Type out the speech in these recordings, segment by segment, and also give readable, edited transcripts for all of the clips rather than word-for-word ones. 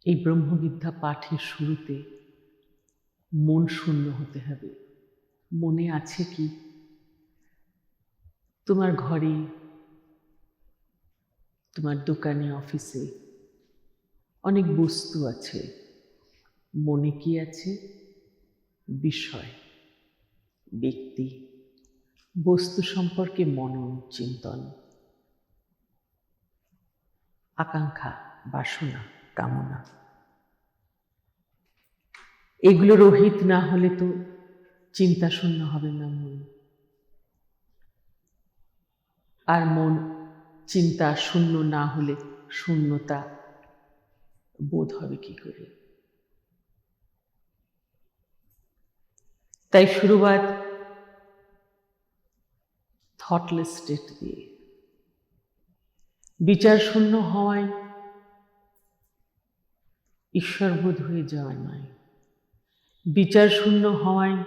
এই ব্রহ্মবিদ্যা পাঠের শুরুতে মন শূন্য হতে হবে। মনে আছে কি? তোমার ঘরে, তোমার দোকানে, অফিসে অনেক বস্তু আছে। মনে কি আছে? বিষয়, ব্যক্তি, বস্তু সম্পর্কে মনন, চিন্তন, আকাঙ্ক্ষা, বাসনা, কামনা। এগুলো রহিত না হলে তো চিন্তা শূন্য হবে না মন। আর মন চিন্তা শূন্য না হলে শূন্যতা বোধ হবে কি করে? তাই শুরুবাত থটলেস স্টেট দিয়ে। বিচার শূন্য হওয়ায় ঈশ্বরবোধ হয়ে যাওয়া নয়, বিচার শূন্য হওয়ায়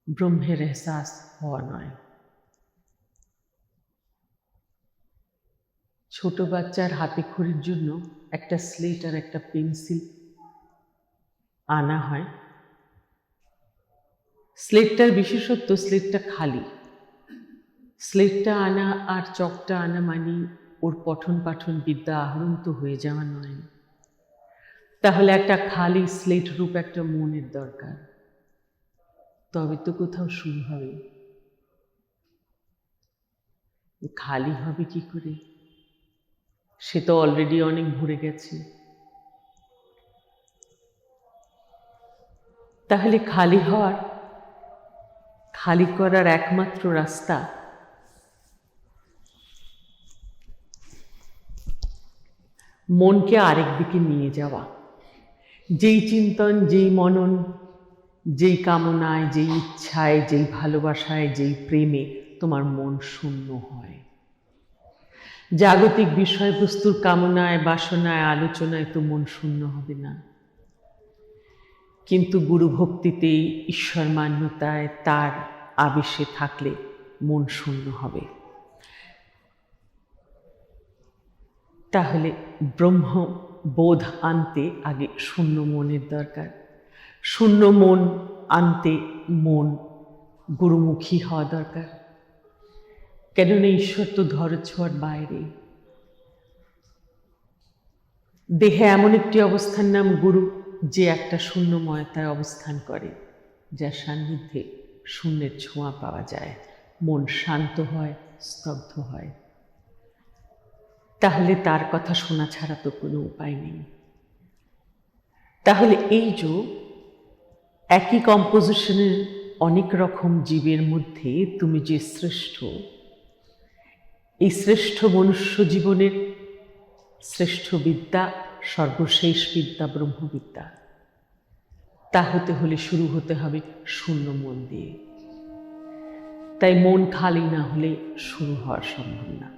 ব্রহ্মের এহসাস হওয়া নয়। ছোট বাচ্চার হাতে খড়ির জন্য একটা স্লেট আর একটা পেন্সিল আনা হয়। স্লেটটার বিশেষত্ব, স্লেটটা খালি। স্লেটটা আনা আর চকটা আনা মানে ওর পঠন পাঠন বিদ্যা আহরণ তো হয়ে যাওয়া নয়। তাহলে একটা খালি স্লেট রূপ একটা মনের দরকার, তবে তো কোথাও শুরু হবে। খালি হবে কি করে? সে তো অলরেডি অনেক ভরে গেছে। তাহলে খালি করার একমাত্র রাস্তা মনকে আরেক দিকে নিয়ে যাওয়া। যেই চিন্তন, যেই মনন, যেই কামনায়, যেই ইচ্ছায়, যেই ভালোবাসায়, যেই প্রেমে তোমার মন শূন্য হয়। জাগতিক বিষয়বস্তুর কামনায়, বাসনায়, আলোচনায় তো মন শূন্য হবে না, কিন্তু গুরু ভক্তিতে, ঈশ্বর মান্যতায়, তার আবেশে থাকলে মন শূন্য হবে। তাহলে ব্রহ্মবোধ আনতে আগে শূন্য মনের দরকার। শূন্য মন আনতে মন গুরুমুখী হওয়া দরকার। কেননা ঈশ্বর তো ধরছোঁয়ার বাইরে। দেহে এমন একটি অবস্থার নাম গুরু, যে একটা শূন্যময়তায় অবস্থান করে, যার সান্নিধ্যে শূন্যের ছোঁয়া পাওয়া যায়, মন শান্ত হয়, স্তব্ধ হয়। তাহলে তার কথা শোনা ছাড়া তো কোনো উপায় নেই। তাহলে এই যে একই কম্পোজিশনের অনেক রকম জীবের মধ্যে তুমি যে শ্রেষ্ঠ, এই শ্রেষ্ঠ মনুষ্য জীবনের শ্রেষ্ঠ বিদ্যা, সর্বশেষ বিদ্যা ব্রহ্মবিদ্যা, তা হতে হলে শুরু হতে হবে শূন্য মন দিয়ে। তাই মন খালি না হলে শুরু হওয়া সম্ভব না।